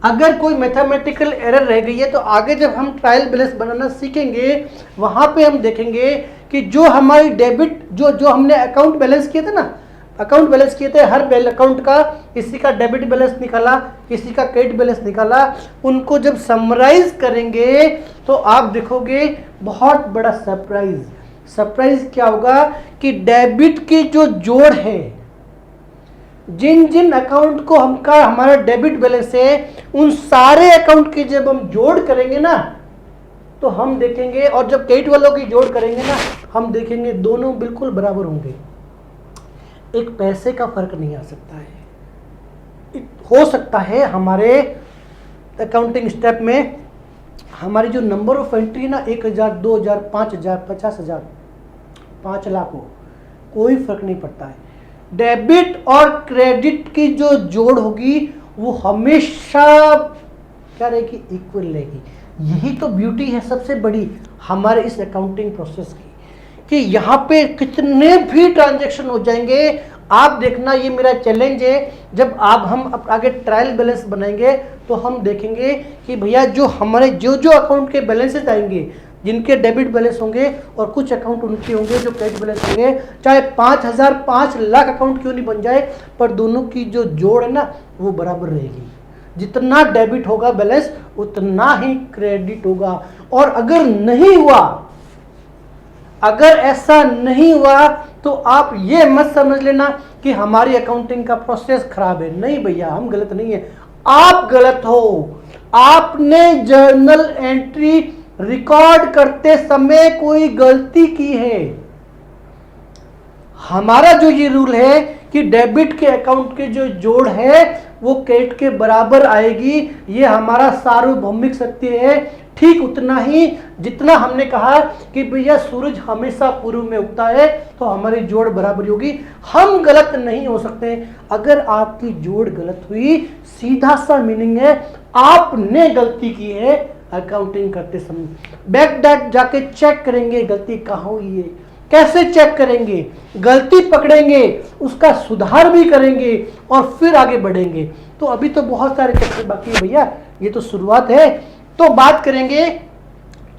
S1: अगर कोई मैथमेटिकल एरर रह गई है तो आगे जब हम ट्रायल बैलेंस बनाना सीखेंगे वहां पे हम देखेंगे कि जो हमारी डेबिट जो हमने अकाउंट बैलेंस किए थे ना, अकाउंट बैलेंस किए थे, हर अकाउंट का किसी का डेबिट बैलेंस निकाला, किसी का क्रेडिट बैलेंस निकाला, उनको जब समराइज करेंगे तो आप देखोगे बहुत बड़ा सरप्राइज क्या होगा कि डेबिट की जो जोड़ है, जिन जिन अकाउंट को हमारा डेबिट बैलेंस है, उन सारे अकाउंट की जब हम जोड़ करेंगे ना तो हम देखेंगे, और जब क्रेडिट वालों की जोड़ करेंगे ना हम देखेंगे दोनों बिल्कुल बराबर होंगे, एक पैसे का फर्क नहीं आ सकता है। हो सकता है हमारे अकाउंटिंग स्टेप में हमारी जो नंबर ऑफ एंट्री है ना 1000, 2000, 5000, 50000, 5 लाख हो, कोई फर्क नहीं पड़ता है। डेबिट और क्रेडिट की जो जोड़ होगी वो हमेशा क्या रहेगी, इक्वल रहेगी। यही तो ब्यूटी है सबसे बड़ी हमारे इस अकाउंटिंग प्रोसेस की, कि यहाँ पे कितने भी ट्रांजैक्शन हो जाएंगे, आप देखना, ये मेरा चैलेंज है। जब हम आगे ट्रायल बैलेंस बनाएंगे तो हम देखेंगे कि भैया जो हमारे जो अकाउंट के बैलेंसेस आएंगे, जिनके डेबिट बैलेंस होंगे और कुछ अकाउंट उनके होंगे जो क्रेडिट बैलेंस होंगे, चाहे 5000, 5 लाख अकाउंट क्यों नहीं बन जाए, पर दोनों की जो जोड़ है ना वो बराबर रहेगी। जितना डेबिट होगा बैलेंस उतना ही क्रेडिट होगा। और अगर ऐसा नहीं हुआ तो आप ये मत समझ लेना कि हमारी अकाउंटिंग का प्रोसेस खराब है। नहीं भैया, हम गलत नहीं है, आप गलत हो। आपने जर्नल एंट्री रिकॉर्ड करते समय कोई गलती की है। हमारा जो ये रूल है कि डेबिट के अकाउंट के जो जोड़ है वो क्रेडिट के बराबर आएगी, ये हमारा सार्वभौमिक सत्य है। ठीक उतना ही जितना हमने कहा कि भैया सूरज हमेशा पूर्व में उगता है तो हमारी जोड़ बराबरी होगी। हम गलत नहीं हो सकते। अगर आपकी जोड़ गलत हुई, सीधा सा मीनिंग है आपने गलती की है अकाउंटिंग करते समय। बैक डेट जाके चेक करेंगे गलती कहाँ हुई है। कैसे चेक करेंगे? गलती पकड़ेंगे, उसका सुधार भी करेंगे और फिर आगे बढ़ेंगे। तो अभी तो बहुत सारे चक्कर बाकी है भैया, ये तो शुरुआत है। तो बात करेंगे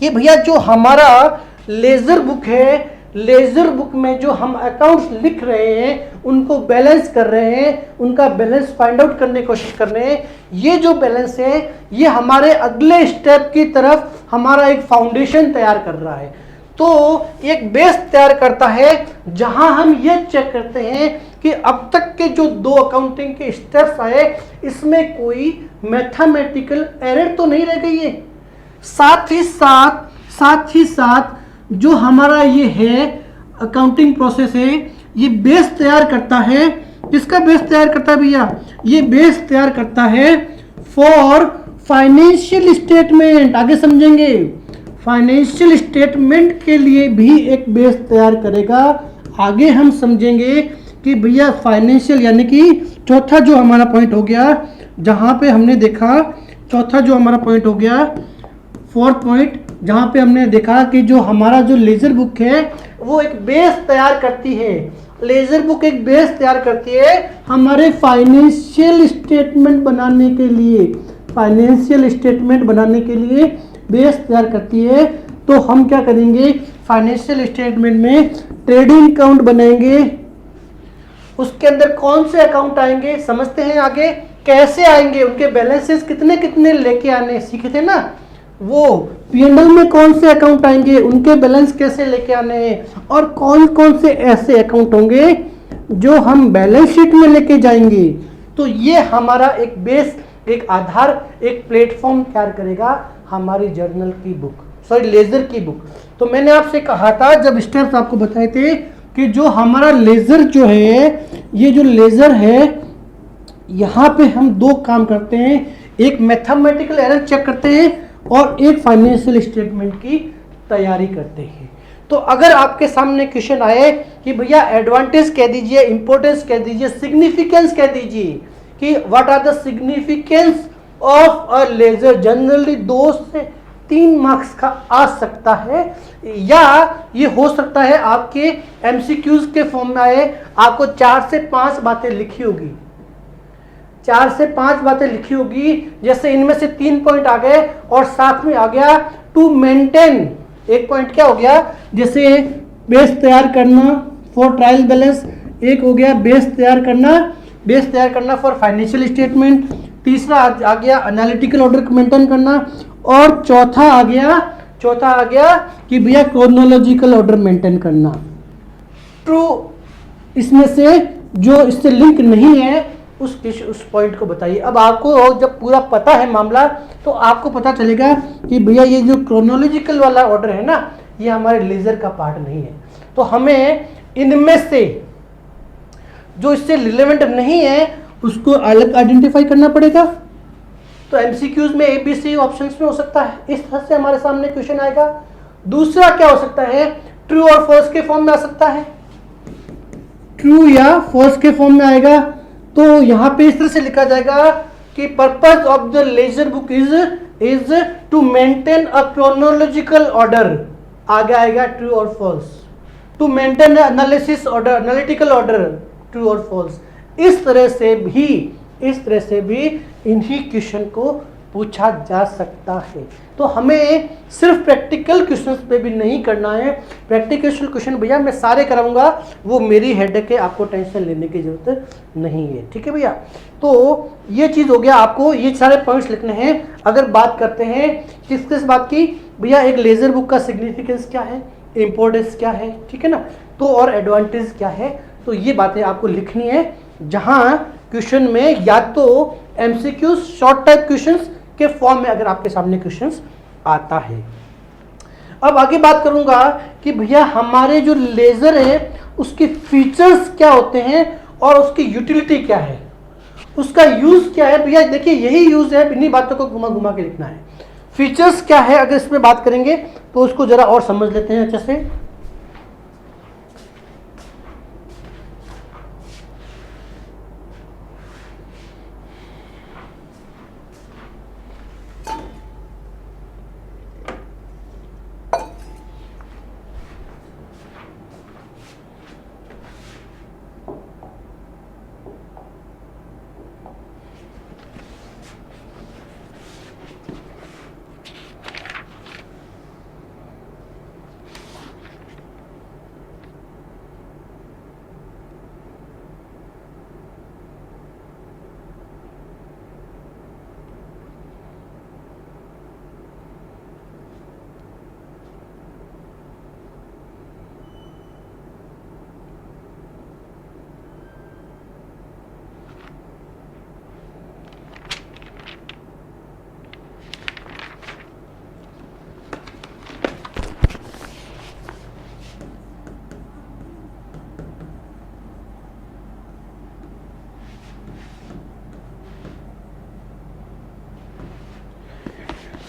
S1: कि भैया जो हमारा लेजर बुक है, लेजर बुक में जो हम अकाउंट्स लिख रहे हैं, उनको बैलेंस कर रहे हैं, उनका बैलेंस फाइंड आउट करने की कोशिश कर रहे हैं, ये जो बैलेंस है ये हमारे अगले स्टेप की तरफ हमारा एक फाउंडेशन तैयार कर रहा है। तो एक बेस तैयार करता है जहां हम ये चेक करते हैं कि अब तक के जो 2 अकाउंटिंग के स्टेप्स आए इसमें कोई मैथमेटिकल एरर तो नहीं रह गई है। साथ ही साथ जो हमारा ये है अकाउंटिंग प्रोसेस है, ये बेस तैयार करता है। किसका बेस तैयार करता है भैया? ये बेस तैयार करता है फॉर फाइनेंशियल स्टेटमेंट। आगे समझेंगे, फाइनेंशियल स्टेटमेंट के लिए भी एक बेस तैयार करेगा। आगे हम समझेंगे कि भैया फाइनेंशियल यानी कि चौथा जो हमारा पॉइंट हो गया, जहां पे हमने देखा चौथा जो हमारा पॉइंट हो गया, 4th पॉइंट, जहां पे हमने देखा कि जो हमारा जो लेजर बुक है वो एक बेस तैयार करती है। लेजर बुक एक बेस तैयार करती है हमारे फाइनेंशियल स्टेटमेंट बनाने के लिए। फाइनेंशियल स्टेटमेंट बनाने के लिए बेस तैयार करती है। तो हम क्या करेंगे, फाइनेंशियल स्टेटमेंट में ट्रेडिंग अकाउंट बनाएंगे। उसके अंदर कौन से अकाउंट आएंगे समझते हैं। आगे कैसे आएंगे, उनके बैलेंसेस कितने कितने लेके आने सीखे थे ना। वो P&L में कौन से अकाउंट आएंगे, उनके बैलेंस कैसे लेके आने हैं, और कौन कौन से ऐसे अकाउंट होंगे जो हम बैलेंस शीट में लेके जाएंगे। तो ये हमारा एक बेस, एक आधार, एक प्लेटफॉर्म तैयार करेगा हमारी जर्नल की बुक, सॉरी लेजर की बुक। तो मैंने आपसे कहा था जब स्टेप्स आपको बताए थे कि जो हमारा लेजर जो है, ये जो लेजर है यहाँ पे हम 2 काम करते हैं, एक मैथमेटिकल एरर चेक करते हैं और एक फाइनेंशियल स्टेटमेंट की तैयारी करते हैं। तो अगर आपके सामने क्वेश्चन आए कि भैया एडवांटेज कह दीजिए, इंपॉर्टेंस कह दीजिए, सिग्निफिकेंस कह दीजिए कि what are the significance of a ledger, generally 2 से 3 मार्क्स का आ सकता है, या ये हो सकता है आपके MCQs के फॉर्म में आए, आपको 4 से 5 बातें लिखी होगी, 4 से 5 बातें लिखी होगी। जैसे इनमें से 3 पॉइंट आ गए और साथ में आ गया टू मेंटेन, एक पॉइंट क्या हो गया, जैसे बेस तैयार करना फॉर ट्रायल बैलेंस, एक हो गया बेस तैयार करना फॉर फाइनेंशियल स्टेटमेंट, तीसरा आ गया एनालिटिकल ऑर्डर मेंटेन करना, और चौथा आ गया कि भैया क्रोनोलॉजिकल ऑर्डर मेंटेन करना। ट्रू इसमें से जो इससे लिंक नहीं है उस पॉइंट को बताइए। अब आपको जब पूरा पता है मामला तो आपको पता चलेगा कि भैया ये जो क्रोनोलॉजिकल वाला ऑर्डर है ना, ये हमारे लेजर का पार्ट नहीं है। तो हमें इनमें से जो इससे रिलेवेंट नहीं है उसको अलग आइडेंटिफाई करना पड़ेगा। तो एमसीक्यूज में ABC ऑप्शंस में हो सकता है, इस तरह से हमारे सामने क्वेश्चन आएगा। दूसरा क्या हो सकता है, ट्रू और फॉल्स के फॉर्म में आ सकता है, ट्रू या फॉल्स के फॉर्म में आएगा। तो यहां पे इस तरह से लिखा जाएगा कि purpose of the ledger book is to maintain a chronological order, आगे आएगा ट्रू और false, to maintain analysis order, analytical order, true और फॉल्स। इस तरह से भी इन्हीं क्वेश्चन को पूछा जा सकता है। तो हमें सिर्फ प्रैक्टिकल क्वेश्चंस पे भी नहीं करना है, प्रैक्टिकल क्वेश्चन भैया मैं सारे कराऊंगा, वो मेरी हेडेक है, आपको टेंशन लेने की जरूरत नहीं है, ठीक है भैया। तो ये चीज हो गया, आपको ये सारे पॉइंट्स लिखने हैं। अगर बात करते हैं किस बात की भैया, एक लेजर बुक का सिग्निफिकेंस क्या है, इंपॉर्टेंस क्या है, ठीक है ना, तो और एडवांटेज क्या है, तो ये बातें आपको लिखनी है। जहां क्वेश्चन में या तो एमसीक्यूज शॉर्ट टाइप क्वेश्चंस के फॉर्म में अगर आपके सामने क्वेश्चंस आता है। अब आगे बात करूंगा कि भैया हमारे जो लेजर है उसके फीचर्स क्या होते हैं और उसकी यूटिलिटी क्या है, उसका यूज क्या है। भैया देखिए यही यूज है, इन्हीं बातों को घुमा घुमा के लिखना है। फीचर्स क्या है, अगर इसमें बात करेंगे तो उसको जरा और समझ लेते हैं अच्छे से।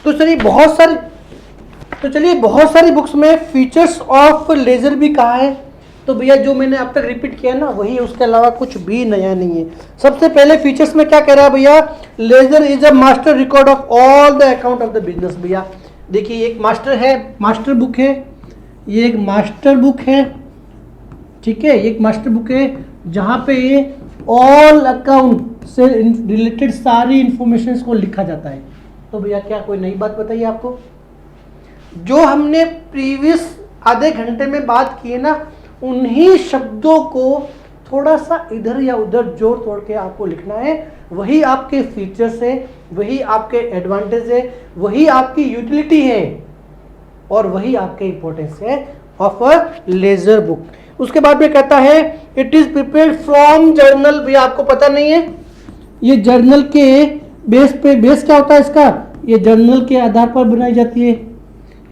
S1: तो चलिए बहुत सारी बुक्स में फीचर्स ऑफ लेजर भी कहा है। तो भैया जो मैंने अब तक रिपीट किया ना वही, उसके अलावा कुछ भी नया नहीं है। सबसे पहले फीचर्स में क्या कह रहा है भैया, ledger is a master record of all the account of the business. भैया देखिए एक मास्टर बुक है, ये एक मास्टर बुक है, ठीक है, एक मास्टर बुक है जहां पे ये ऑल अकाउंट से रिलेटेड सारी इंफॉर्मेशन को लिखा जाता है। तो भैया क्या कोई नई बात बताइए आपको, जो हमने प्रीवियस आधे घंटे में बात की है ना, उन्हीं शब्दों को थोड़ा सा इधर या उधर जोड़ तोड़ के आपको लिखना है। वही आपके फीचर्स है, वही आपके एडवांटेज है, वही आपकी यूटिलिटी है और वही आपके इंपॉर्टेंस है ऑफ अ लेजर बुक। उसके बाद में कहता है it is prepared from journal. भैया आपको पता नहीं है, ये जर्नल के बेस क्या होता है इसका, ये जर्नल के आधार पर बनाई जाती है।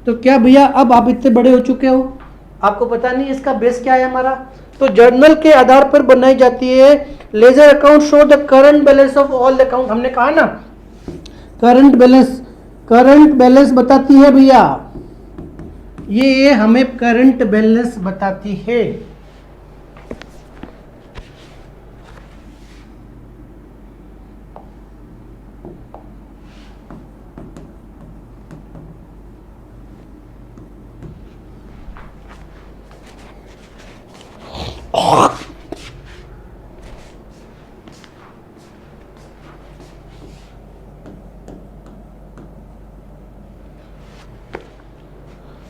S1: तो क्या भैया अब आप इतने बड़े हो चुके हो, आपको पता नहीं इसका बेस क्या है हमारा, तो जर्नल के आधार पर बनाई जाती है। Ledger account show the current balance of all the account, हमने कहा ना करंट बैलेंस बताती है भैया, ये हमें करंट बैलेंस बताती है।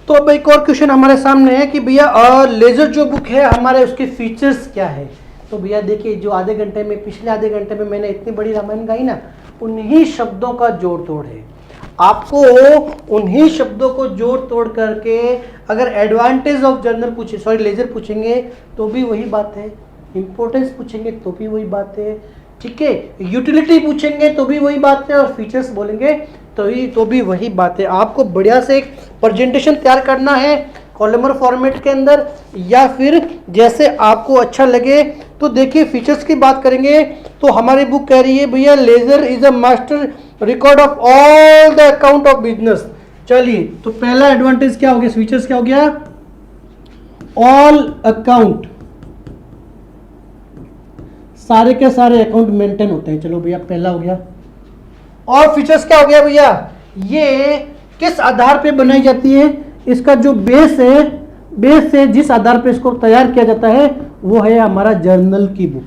S1: तो अब एक और क्वेश्चन हमारे सामने है कि भैया लेजर जो बुक है हमारे उसके फीचर्स क्या है। तो भैया देखिए, जो आधे घंटे में, पिछले आधे घंटे में मैंने इतनी बड़ी रामायण गाई ना, उन्हीं शब्दों का जोड़ तोड़ है। आपको उन्हीं शब्दों को जोड़ तोड़ करके अगर एडवांटेज ऑफ जर्नल पूछे, सॉरी लेजर पूछेंगे तो भी वही बात है, इंपॉर्टेंस पूछेंगे तो भी वही बात है, ठीक है, यूटिलिटी पूछेंगे तो भी वही बात है, और फीचर्स बोलेंगे तो भी वही बात है। आपको बढ़िया से एक प्रेजेंटेशन तैयार करना है कॉलमर फॉर्मेट के अंदर, या फिर जैसे आपको अच्छा लगे। तो देखिए फीचर्स की बात करेंगे तो हमारी बुक कह रही है भैया ledger is a master record of all the account of business. चलिए, तो पहला एडवांटेज क्या हो गया, फीचर्स क्या हो गया, ऑल अकाउंट, सारे के सारे अकाउंट मेंटेन होते हैं। चलो भैया पहला हो गया। और फीचर्स क्या हो गया भैया, ये किस आधार पे बनाई जाती है, इसका जो बेस है जिस आधार पे इसको तैयार किया जाता है वो है हमारा जर्नल की बुक।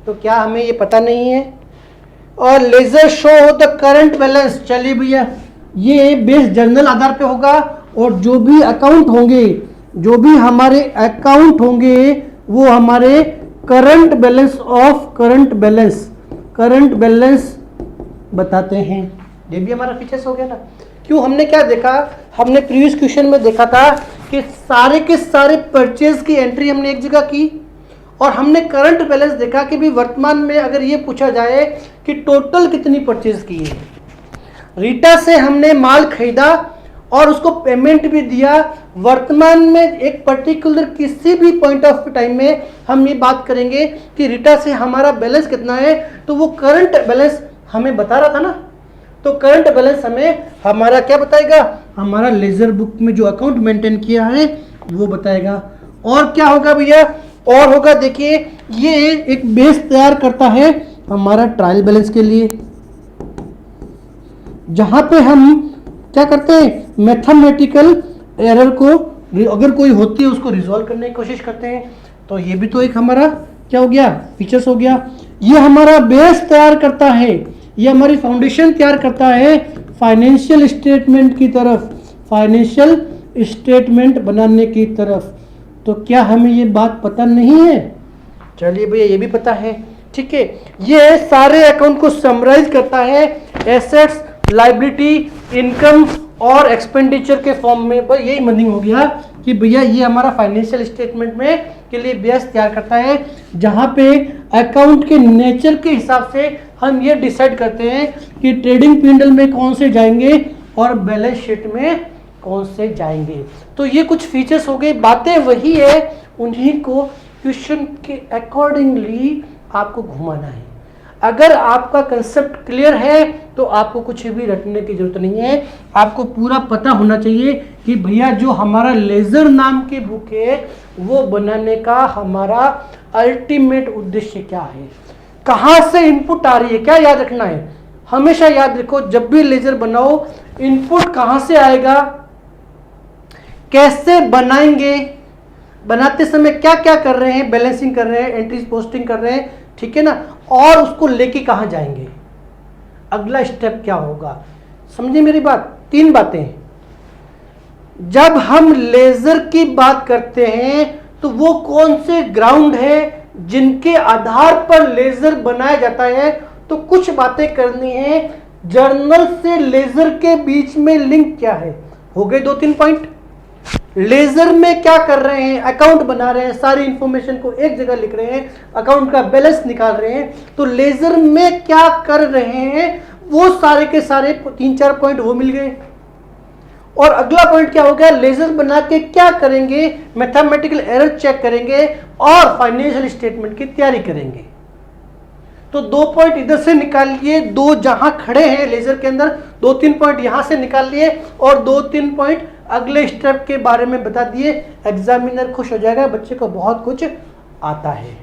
S1: तो क्या हमें ये पता नहीं है। और ledger show the current balance, चलिए भैया ये बेस जर्नल आधार पे होगा, और जो भी अकाउंट होंगे, जो भी हमारे अकाउंट होंगे वो हमारे करंट बैलेंस बताते हैं। ये भी हमारा फीचर्स हो गया ना। क्यों, हमने क्या देखा, हमने प्रीवियस क्वेश्चन में देखा था कि सारे के सारे परचेज की एंट्री हमने एक जगह की, और हमने करंट बैलेंस देखा कि भी वर्तमान में अगर ये पूछा जाए कि टोटल कितनी परचेज की है, रीटा से हमने माल खरीदा और उसको पेमेंट भी दिया, वर्तमान में एक पर्टिकुलर किसी भी पॉइंट ऑफ टाइम में हम ये बात करेंगे कि रीटा से हमारा बैलेंस कितना है, तो वो करंट बैलेंस हमें बता रहा था ना। तो करंट बैलेंस हमें हमारा क्या बताएगा, हमारा लेजर बुक में जो अकाउंट मेंटेन किया है वो बताएगा। और क्या होगा भैया, और होगा देखिए ये एक बेस तैयार करता है हमारा ट्रायल बैलेंस के लिए, जहां पे हम क्या करते हैं, मैथमेटिकल एरर को अगर कोई होती है उसको रिजॉल्व करने की कोशिश करते हैं। तो ये भी तो एक हमारा क्या हो गया, फीचर्स हो गया। ये हमारा बेस तैयार करता है, ये हमारी फाउंडेशन तैयार करता है फाइनेंशियल स्टेटमेंट की तरफ, फाइनेंशियल स्टेटमेंट बनाने की तरफ। तो क्या हमें ये बात पता नहीं है, चलिए भैया ये भी पता है, ठीक है। ये सारे अकाउंट को समराइज करता है एसेट्स, लायबिलिटी, इनकम और एक्सपेंडिचर के फॉर्म में। बस यही मीनिंग हो गया कि भैया ये हमारा फाइनेंशियल स्टेटमेंट में के लिए बेस तैयार करता है, जहां पे अकाउंट के नेचर के हिसाब से हम ये डिसाइड करते हैं कि ट्रेडिंग P&L में कौन से जाएंगे और बैलेंस शीट में कौन से जाएंगे। तो ये कुछ फीचर्स हो गए, बातें वही है, उन्हीं को क्वेश्चन के अकॉर्डिंगली आपको घुमाना है। अगर आपका कंसेप्ट क्लियर है तो आपको कुछ भी रटने की जरूरत नहीं है, आपको पूरा पता होना चाहिए कि भैया जो हमारा लेजर नाम की बुक है वो बनाने का हमारा अल्टीमेट उद्देश्य क्या है, कहाँ से इनपुट आ रही है। क्या याद रखना है, हमेशा याद रखो जब भी लेजर बनाओ इनपुट कहाँ से आएगा, कैसे बनाएंगे, बनाते समय क्या क्या कर रहे हैं, बैलेंसिंग कर रहे हैं, एंट्रीज पोस्टिंग कर रहे हैं, ठीक है ना, और उसको लेके कहाँ जाएंगे, अगला स्टेप क्या होगा। समझे मेरी बात, तीन बातें। जब हम लेजर की बात करते हैं तो वो कौन से ग्राउंड है जिनके आधार पर लेजर बनाया जाता है, तो कुछ बातें करनी है। जर्नल से लेजर के बीच में लिंक क्या है, हो गए 2-3 पॉइंट। लेजर में क्या कर रहे हैं, अकाउंट बना रहे हैं, सारी इंफॉर्मेशन को एक जगह लिख रहे हैं, अकाउंट का बैलेंस निकाल रहे हैं। तो लेजर में क्या कर रहे हैं वो सारे के सारे 3-4 पॉइंट वो मिल गए। और अगला पॉइंट क्या होगा, लेजर बना के क्या करेंगे, मैथमेटिकल एरर चेक करेंगे और फाइनेंशियल स्टेटमेंट की तैयारी करेंगे। तो 2 पॉइंट इधर से निकाल लिए, 2 जहां खड़े हैं लेजर के अंदर, 2-3 पॉइंट यहां से निकाल लिए और 2-3 पॉइंट अगले स्टेप के बारे में बता दिए। एग्जामिनर खुश हो जाएगा, बच्चे को बहुत कुछ आता है।